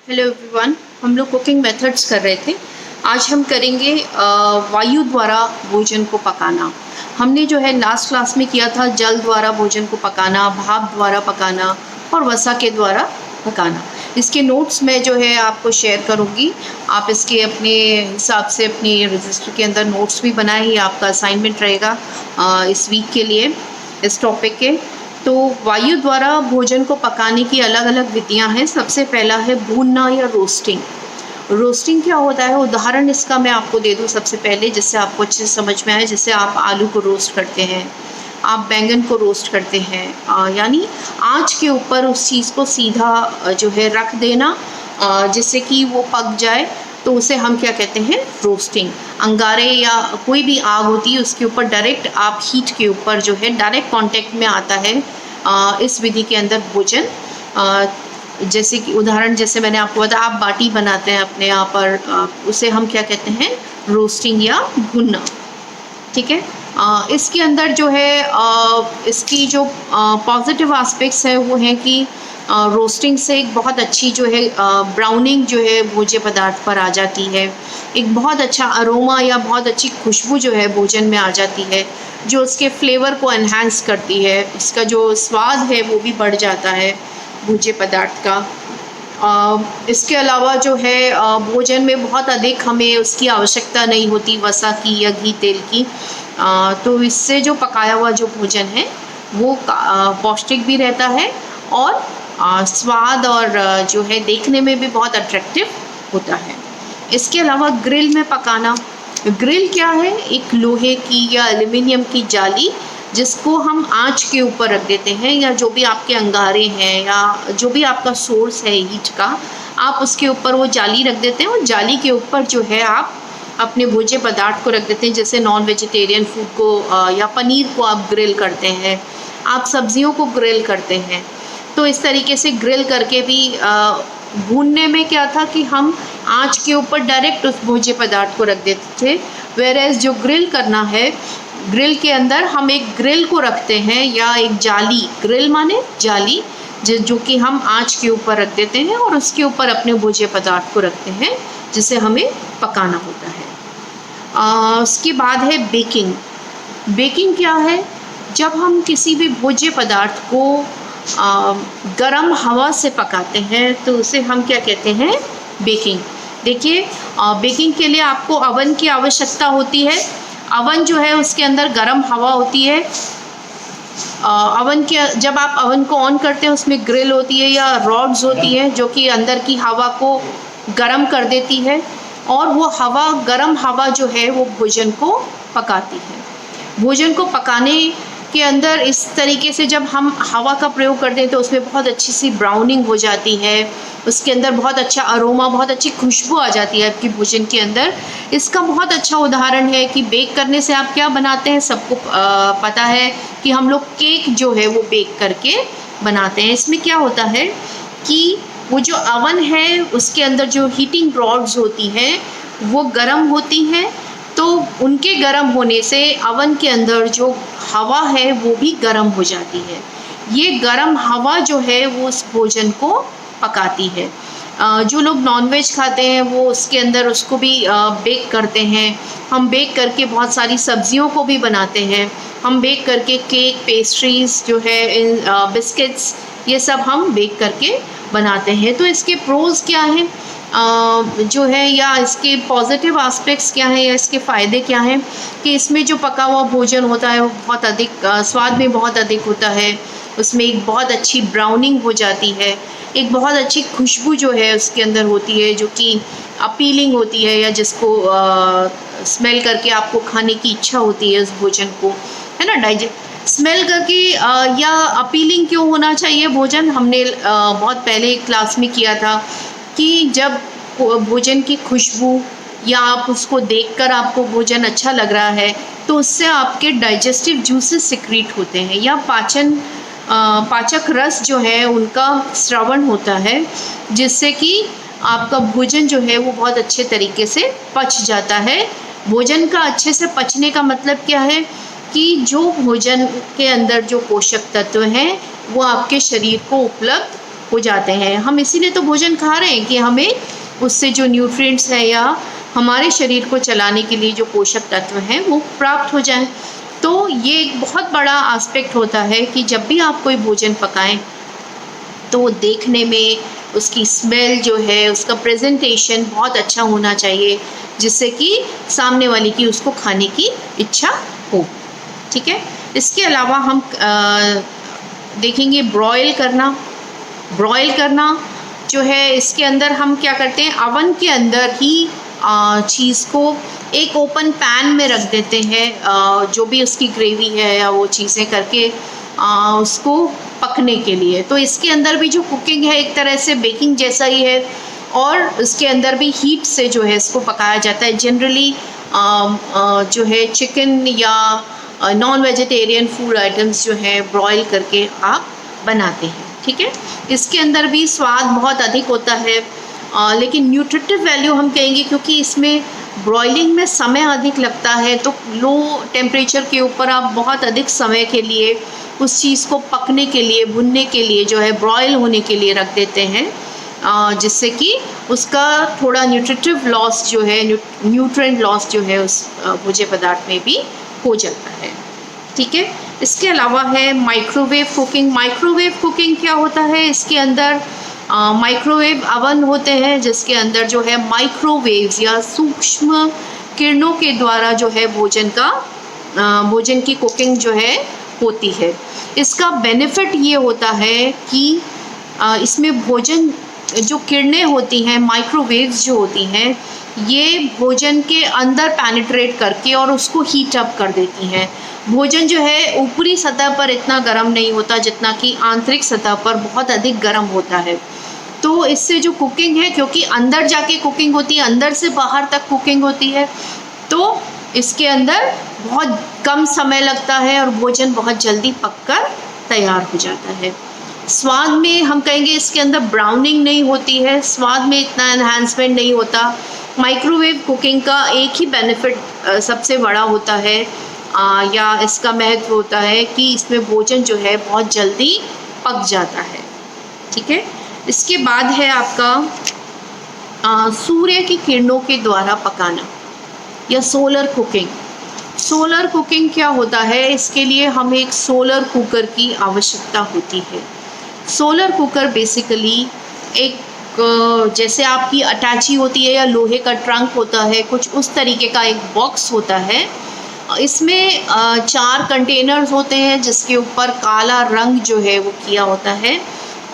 Hello everyone. हम लोग cooking methods कर रहे थे। आज हम करेंगे वायु द्वारा भोजन को पकाना। हमने जो है लास्ट क्लास में किया था जल द्वारा भोजन को पकाना, भाप द्वारा पकाना और वसा के द्वारा पकाना। इसके नोट्स मैं जो है आपको शेयर करूंगी। आप इसके अपने हिसाब से अपनी रजिस्टर के अंदर नोट्स भी बनाए। ये आपका असाइनमेंट रहेगा इस वीक के लिए इस टॉपिक के। तो वायु द्वारा भोजन को पकाने की अलग अलग विधियां हैं। सबसे पहला है भूनना या रोस्टिंग। रोस्टिंग क्या होता है, उदाहरण इसका मैं आपको दे दूं सबसे पहले, जिससे आपको अच्छे से समझ में आए। जैसे आप आलू को रोस्ट करते हैं, आप बैंगन को रोस्ट करते हैं, यानी आँच के ऊपर उस चीज़ को सीधा जो है रख देना जिससे कि वो पक जाए, तो उसे हम क्या कहते हैं, रोस्टिंग। अंगारे या कोई भी आग होती है उसके ऊपर डायरेक्ट आप हीट के ऊपर जो है डायरेक्ट कांटेक्ट में आता है इस विधि के अंदर भोजन। जैसे कि उदाहरण जैसे मैंने आपको बताया, आप बाटी बनाते हैं अपने यहाँ पर, उसे हम क्या कहते हैं, रोस्टिंग या भुनना। ठीक है। इसके अंदर जो है इसकी जो पॉजिटिव एस्पेक्ट्स है वो हैं कि रोस्टिंग से एक बहुत अच्छी जो है ब्राउनिंग जो है भोज्य पदार्थ पर आ जाती है। एक बहुत अच्छा अरोमा या बहुत अच्छी खुशबू जो है भोजन में आ जाती है, जो उसके फ्लेवर को एनहांस करती है। इसका जो स्वाद है वो भी बढ़ जाता है भोज्य पदार्थ का। इसके अलावा जो है भोजन में बहुत अधिक हमें उसकी आवश्यकता नहीं होती, वसा की या घी तेल की। तो इससे जो पकाया हुआ जो भोजन है वो पौष्टिक भी रहता है और स्वाद और जो है देखने में भी बहुत अट्रैक्टिव होता है। इसके अलावा ग्रिल में पकाना। ग्रिल क्या है, एक लोहे की या एल्युमिनियम की जाली जिसको हम आँच के ऊपर रख देते हैं, या जो भी आपके अंगारे हैं या जो भी आपका सोर्स है हीट का, आप उसके ऊपर वो जाली रख देते हैं और जाली के ऊपर जो है आप अपने भोज्य पदार्थ को रख देते हैं। जैसे नॉन वेजिटेरियन फूड को या पनीर को आप ग्रिल करते हैं, आप सब्जियों को ग्रिल करते हैं। तो इस तरीके से ग्रिल करके भी भूनने में क्या था कि हम आँच के ऊपर डायरेक्ट उस भोज्य पदार्थ को रख देते थे। वेयरएज जो ग्रिल करना है, ग्रिल के अंदर हम एक ग्रिल को रखते हैं या एक जाली, ग्रिल माने जाली, जो कि हम आँच के ऊपर रख देते हैं और उसके ऊपर अपने भोज्य पदार्थ को रखते हैं जिसे हमें पकाना होता है। उसके बाद है बेकिंग। बेकिंग क्या है, जब हम किसी भी भोज्य पदार्थ को गरम हवा से पकाते हैं तो उसे हम क्या कहते हैं, बेकिंग। देखिए, बेकिंग के लिए आपको अवन की आवश्यकता होती है। अवन जो है उसके अंदर गर्म हवा होती है। जब आप अवन को ऑन करते हैं उसमें ग्रिल होती है या रॉड्स होती हैं जो कि अंदर की हवा को गर्म कर देती है, और वो हवा, गर्म हवा जो है वो भोजन को पकाती है। भोजन को पकाने के अंदर इस तरीके से जब हम हवा का प्रयोग करते हैं तो उसमें बहुत अच्छी सी ब्राउनिंग हो जाती है, उसके अंदर बहुत अच्छा अरोमा, बहुत अच्छी खुशबू आ जाती है आपकी भोजन के अंदर। इसका बहुत अच्छा उदाहरण है कि बेक करने से आप क्या बनाते हैं, सबको पता है कि हम लोग केक जो है वो बेक करके बनाते हैं। इसमें क्या होता है कि वो जो अवन है उसके अंदर जो हीटिंग रॉड्स होती हैं वो गर्म होती हैं, तो उनके गर्म होने से अवन के अंदर जो हवा है वो भी गर्म हो जाती है। ये गर्म हवा जो है वो उस भोजन को पकाती है। जो लोग नॉनवेज खाते हैं वो उसके अंदर उसको भी बेक करते हैं। हम बेक करके बहुत सारी सब्जियों को भी बनाते हैं। हम बेक करके केक, पेस्ट्रीज जो है, बिस्किट्स, ये सब हम बेक करके बनाते हैं। तो इसके प्रोज क्या हैं जो है, या इसके पॉजिटिव एस्पेक्ट्स क्या हैं, या इसके फ़ायदे क्या हैं, कि इसमें जो पका हुआ भोजन होता है वो बहुत अधिक स्वाद में बहुत अधिक होता है। उसमें एक बहुत अच्छी ब्राउनिंग हो जाती है, एक बहुत अच्छी खुशबू जो है उसके अंदर होती है जो कि अपीलिंग होती है, या जिसको स्मेल करके आपको खाने की इच्छा होती है उस भोजन को, है ना। स्मेल करके या अपीलिंग क्यों होना चाहिए भोजन, हमने बहुत पहले क्लास में किया था कि जब भोजन की खुशबू या आप उसको देखकर आपको भोजन अच्छा लग रहा है तो उससे आपके डाइजेस्टिव जूसेस सिक्रीट होते हैं, या पाचक रस जो है उनका श्रवण होता है, जिससे कि आपका भोजन जो है वो बहुत अच्छे तरीके से पच जाता है। भोजन का अच्छे से पचने का मतलब क्या है कि जो भोजन के अंदर जो पोषक तत्व हैं वो आपके शरीर को उपलब्ध हो जाते हैं। हम इसीलिए तो भोजन खा रहे हैं कि हमें उससे जो न्यूट्रिएंट्स हैं या हमारे शरीर को चलाने के लिए जो पोषक तत्व हैं वो प्राप्त हो जाएं। तो ये एक बहुत बड़ा एस्पेक्ट होता है कि जब भी आप कोई भोजन पकाएं तो वो देखने में उसकी स्मेल जो है, उसका प्रेजेंटेशन बहुत अच्छा होना चाहिए, जिससे कि सामने वाले की उसको खाने की इच्छा हो। ठीक है। इसके अलावा हम देखेंगे ब्रॉयल करना जो है, इसके अंदर हम क्या करते हैं, अवन के अंदर ही चीज़ को एक ओपन पैन में रख देते हैं, जो भी उसकी ग्रेवी है या वो चीज़ें करके उसको पकने के लिए। तो इसके अंदर भी जो कुकिंग है एक तरह से बेकिंग जैसा ही है, और इसके अंदर भी हीट से जो है इसको पकाया जाता है। जनरली जो है चिकन या नॉन वेजिटेरियन फूड आइटम्स जो है ब्रॉयल करके आप बनाते हैं। ठीक है। इसके अंदर भी स्वाद बहुत अधिक होता है, लेकिन न्यूट्रिटिव वैल्यू हम कहेंगे क्योंकि इसमें ब्रॉयलिंग में समय अधिक लगता है, तो लो टेम्परेचर के ऊपर आप बहुत अधिक समय के लिए उस चीज़ को पकने के लिए, भुनने के लिए जो है ब्रॉयल होने के लिए रख देते हैं, जिससे कि उसका थोड़ा न्यूट्रिटिव लॉस जो है, न्यूट्रिएंट लॉस जो है उस भुजे पदार्थ में भी हो जाता है। ठीक है। इसके अलावा है माइक्रोवेव कुकिंग। माइक्रोवेव कुकिंग क्या होता है, इसके अंदर माइक्रोवेव अवन होते हैं जिसके अंदर जो है माइक्रोवेव्स या सूक्ष्म किरणों के द्वारा जो है भोजन की कुकिंग जो है होती है। इसका बेनिफिट ये होता है कि इसमें भोजन जो किरणें होती हैं, माइक्रोवेव्स जो होती हैं, ये भोजन के अंदर पेनिट्रेट करके और उसको हीट अप कर देती हैं। भोजन जो है ऊपरी सतह पर इतना गर्म नहीं होता जितना कि आंतरिक सतह पर बहुत अधिक गर्म होता है। तो इससे जो कुकिंग है, क्योंकि अंदर जाके कुकिंग होती है, अंदर से बाहर तक कुकिंग होती है, तो इसके अंदर बहुत कम समय लगता है और भोजन बहुत जल्दी पककर तैयार हो जाता है। स्वाद में हम कहेंगे इसके अंदर ब्राउनिंग नहीं होती है, स्वाद में इतना एनहांसमेंट नहीं होता। माइक्रोवेव कुकिंग का एक ही बेनिफिट सबसे बड़ा होता है, या इसका महत्व होता है कि इसमें भोजन जो है बहुत जल्दी पक जाता है। ठीक है। इसके बाद है आपका सूर्य की किरणों के द्वारा पकाना या सोलर कुकिंग। सोलर कुकिंग क्या होता है, इसके लिए हमें एक सोलर कुकर की आवश्यकता होती है। सोलर कुकर बेसिकली एक जैसे आपकी अटैची होती है या लोहे का ट्रंक होता है, कुछ उस तरीके का एक बॉक्स होता है। इसमें 4 कंटेनर्स होते हैं जिसके ऊपर काला रंग जो है वो किया होता है,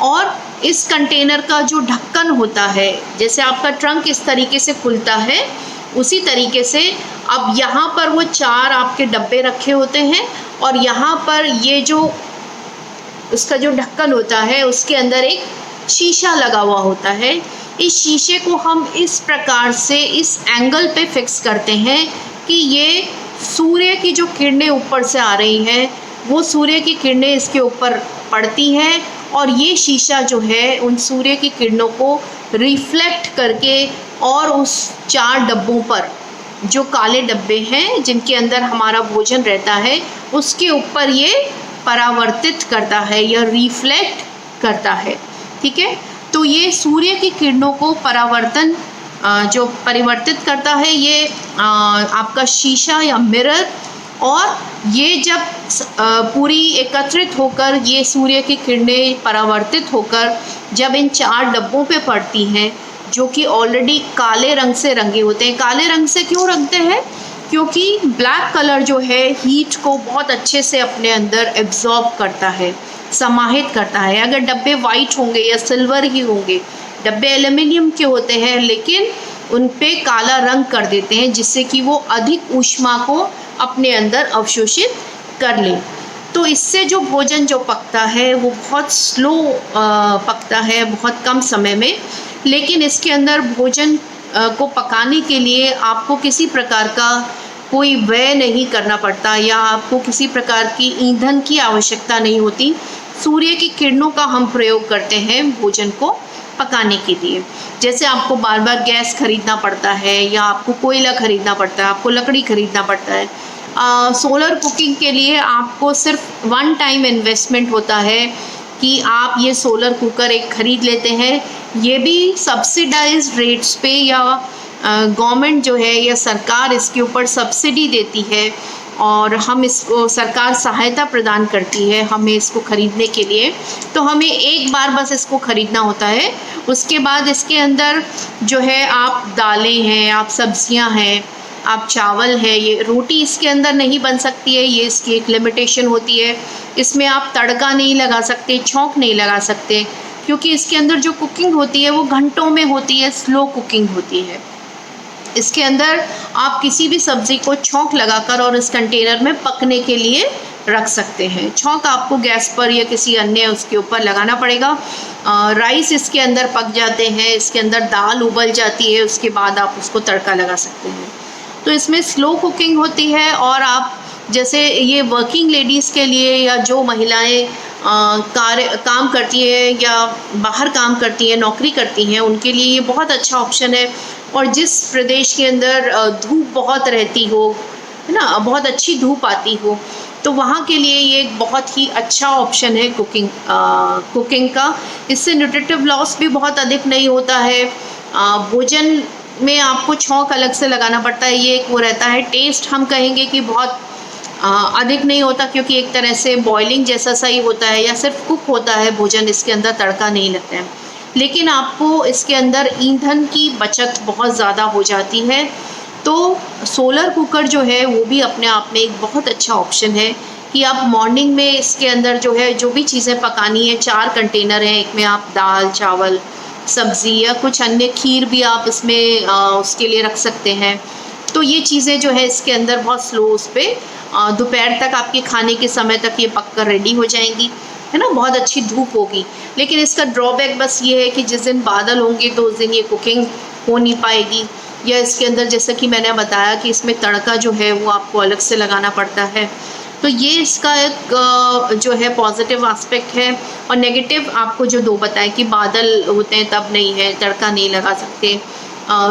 और इस कंटेनर का जो ढक्कन होता है, जैसे आपका ट्रंक इस तरीके से खुलता है उसी तरीके से अब यहाँ पर वो 4 आपके डब्बे रखे होते हैं, और यहाँ पर ये जो उसका जो ढक्कन होता है उसके अंदर एक शीशा लगा हुआ होता है। इस शीशे को हम इस प्रकार से इस एंगल पे फिक्स करते हैं कि ये सूर्य की जो किरणें ऊपर से आ रही हैं वो सूर्य की किरणें इसके ऊपर पड़ती हैं, और ये शीशा जो है उन सूर्य की किरणों को रिफ्लेक्ट करके और उस 4 डब्बों पर, जो काले डब्बे हैं जिनके अंदर हमारा भोजन रहता है, उसके ऊपर ये परावर्तित करता है या रिफ्लेक्ट करता है। ठीक है। तो ये सूर्य की किरणों को जो परिवर्तित करता है ये आपका शीशा या मिरर, और ये जब पूरी एकत्रित होकर ये सूर्य की किरणें परावर्तित होकर जब इन 4 डब्बों पे पड़ती हैं जो कि ऑलरेडी काले रंग से रंगे होते हैं। काले रंग से क्यों रंगते हैं? क्योंकि ब्लैक कलर जो है हीट को बहुत अच्छे से अपने अंदर एब्जॉर्ब करता है, समाहित करता है। अगर डब्बे वाइट होंगे या सिल्वर ही होंगे, डब्बे एल्युमिनियम के होते हैं लेकिन उन पे काला रंग कर देते हैं जिससे कि वो अधिक ऊष्मा को अपने अंदर अवशोषित कर ले। तो इससे जो भोजन जो पकता है वो बहुत स्लो पकता है, बहुत कम समय में। लेकिन इसके अंदर भोजन को पकाने के लिए आपको किसी प्रकार का कोई व्यय नहीं करना पड़ता या आपको किसी प्रकार की ईंधन की आवश्यकता नहीं होती। सूर्य की किरणों का हम प्रयोग करते हैं भोजन को पकाने के लिए। जैसे आपको बार बार गैस खरीदना पड़ता है या आपको कोयला खरीदना पड़ता है, आपको लकड़ी खरीदना पड़ता है। सोलर कुकिंग के लिए आपको सिर्फ 1 टाइम इन्वेस्टमेंट होता है कि आप ये सोलर कुकर एक ख़रीद लेते हैं। ये भी सब्सिडाइज्ड रेट्स पे या गवर्नमेंट जो है या सरकार इसके ऊपर सब्सिडी देती है और हम इसको सरकार सहायता प्रदान करती है हमें इसको ख़रीदने के लिए। तो हमें एक बार बस इसको ख़रीदना होता है। उसके बाद इसके अंदर जो है आप दालें हैं, आप सब्जियां हैं, आप चावल है, ये रोटी इसके अंदर नहीं बन सकती है, ये इसकी एक लिमिटेशन होती है। इसमें आप तड़का नहीं लगा सकते, छौंक नहीं लगा सकते, क्योंकि इसके अंदर जो कुकिंग होती है वो घंटों में होती है, स्लो कुकिंग होती है। इसके अंदर आप किसी भी सब्ज़ी को छौंक लगाकर और इस कंटेनर में पकने के लिए रख सकते हैं। छौंक आपको गैस पर या किसी अन्य उसके ऊपर लगाना पड़ेगा। राइस इसके अंदर पक जाते हैं, इसके अंदर दाल उबल जाती है, उसके बाद आप उसको तड़का लगा सकते हैं। तो इसमें स्लो कुकिंग होती है और आप जैसे ये वर्किंग लेडीज़ के लिए या जो महिलाएं काम करती हैं या बाहर काम करती हैं, नौकरी करती हैं, उनके लिए ये बहुत अच्छा ऑप्शन है। और जिस प्रदेश के अंदर धूप बहुत रहती हो, है ना, बहुत अच्छी धूप आती हो, तो वहाँ के लिए ये एक बहुत ही अच्छा ऑप्शन है कुकिंग का। इससे न्यूट्रिटिव लॉस भी बहुत अधिक नहीं होता है। भोजन में आपको छौंक अलग से लगाना पड़ता है, ये एक वो रहता है। टेस्ट हम कहेंगे कि बहुत अधिक नहीं होता, क्योंकि एक तरह से बॉइलिंग जैसा सा ही होता है या सिर्फ कुक होता है भोजन, इसके अंदर तड़का नहीं लगता है। लेकिन आपको इसके अंदर ईंधन की बचत बहुत ज़्यादा हो जाती है। तो सोलर कुकर जो है वो भी अपने आप में एक बहुत अच्छा ऑप्शन है कि आप मॉर्निंग में इसके अंदर जो है जो भी चीज़ें पकानी है, 4 कंटेनर हैं, एक में आप दाल, चावल, सब्ज़ी या कुछ अन्य खीर भी आप इसमें उसके लिए रख सकते हैं। तो ये चीज़ें जो है इसके अंदर बहुत स्लो उस पर दोपहर तक आपके खाने के समय तक ये पककर रेडी हो जाएंगी, है ना, बहुत अच्छी धूप होगी। लेकिन इसका ड्रॉबैक बस ये है कि जिस दिन बादल होंगे तो उस दिन ये कुकिंग हो नहीं पाएगी, या इसके अंदर जैसा कि मैंने बताया कि इसमें तड़का जो है वो आपको अलग से लगाना पड़ता है। तो ये इसका एक जो है पॉजिटिव एस्पेक्ट है। और नेगेटिव आपको जो 2 बताए कि बादल होते हैं तब नहीं है, तड़का नहीं लगा सकते,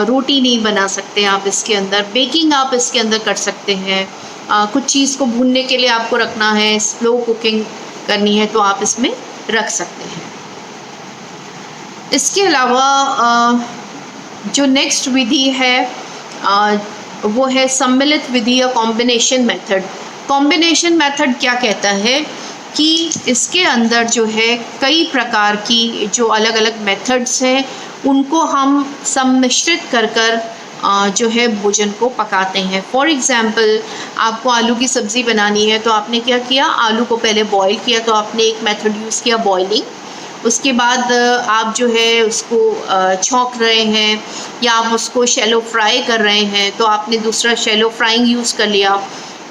रोटी नहीं बना सकते आप इसके अंदर, बेकिंग आप इसके अंदर कर सकते हैं, कुछ चीज़ को भूनने के लिए आपको रखना है, स्लो कुकिंग करनी है तो आप इसमें रख सकते हैं। इसके अलावा जो नेक्स्ट विधि है वो है सम्मिलित विधि या कॉम्बिनेशन मेथड। कॉम्बिनेशन मेथड क्या कहता है कि इसके अंदर जो है कई प्रकार की जो अलग अलग मेथड्स हैं उनको हम सम्मिश्रित कर जो है भोजन को पकाते हैं। फॉर एग्ज़ाम्पल, आपको आलू की सब्ज़ी बनानी है तो आपने क्या किया, आलू को पहले बॉईल किया, तो आपने एक मेथड यूज़ किया बॉइलिंग। उसके बाद आप जो है उसको छौंक रहे हैं या आप उसको शैलो फ्राई कर रहे हैं तो आपने दूसरा शैलो फ्राइंग यूज़ कर लिया।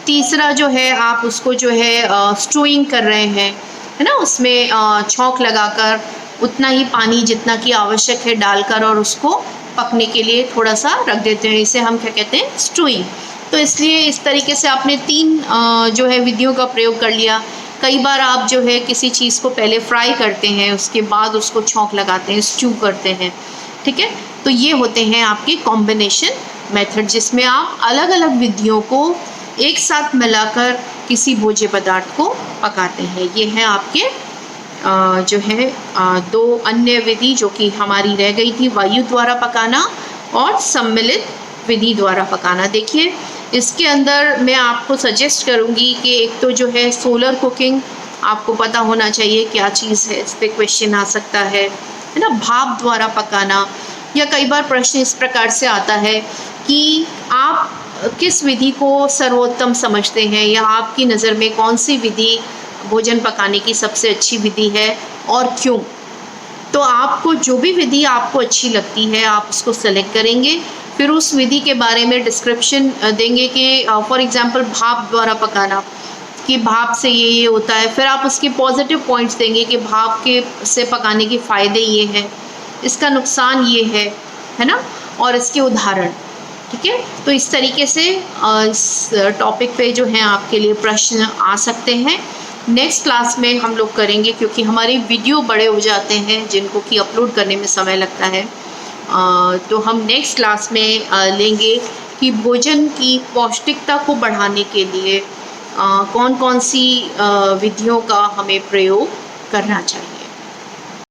तीसरा जो है आप उसको जो है स्टूइंग कर रहे हैं, है ना, उसमें छौंक लगाकर उतना ही पानी जितना की आवश्यक है डालकर और उसको पकने के लिए थोड़ा सा रख देते हैं। इसे हम क्या कहते हैं, स्टूइंग। तो इसलिए इस तरीके से आपने 3 जो है विधियों का प्रयोग कर लिया। कई बार आप जो है किसी चीज़ को पहले फ्राई करते हैं, उसके बाद उसको छौंक लगाते हैं, स्ट्यू करते हैं, ठीक है। तो ये होते हैं आपके कॉम्बिनेशन मेथड, जिसमें आप अलग अलग विधियों को एक साथ मिलाकर किसी भोज्य पदार्थ को पकाते हैं। ये है आपके जो है 2 अन्य विधि जो कि हमारी रह गई थी, वायु द्वारा पकाना और सम्मिलित विधि द्वारा पकाना। देखिए इसके अंदर मैं आपको सजेस्ट करूंगी कि एक तो जो है सोलर कुकिंग आपको पता होना चाहिए क्या चीज़ है, इस पर क्वेश्चन आ सकता है ना। भाप द्वारा पकाना, या कई बार प्रश्न इस प्रकार से आता है कि आप किस विधि को सर्वोत्तम समझते हैं या आपकी नज़र में कौन सी विधि भोजन पकाने की सबसे अच्छी विधि है और क्यों। तो आपको जो भी विधि आपको अच्छी लगती है आप उसको सेलेक्ट करेंगे, फिर उस विधि के बारे में डिस्क्रिप्शन देंगे कि फॉर एग्जांपल भाप द्वारा पकाना, कि भाप से ये होता है, फिर आप उसके पॉजिटिव पॉइंट्स देंगे कि भाप के से पकाने के फ़ायदे ये हैं, इसका नुकसान ये है ना, और इसके उदाहरण, ठीक है। तो इस तरीके से इस टॉपिक पे जो है आपके लिए प्रश्न आ सकते हैं। नेक्स्ट क्लास में हम लोग करेंगे, क्योंकि हमारे वीडियो बड़े हो जाते हैं जिनको कि अपलोड करने में समय लगता है, तो हम नेक्स्ट क्लास में लेंगे कि भोजन की पौष्टिकता को बढ़ाने के लिए कौन कौन सी विधियों का हमें प्रयोग करना चाहिए।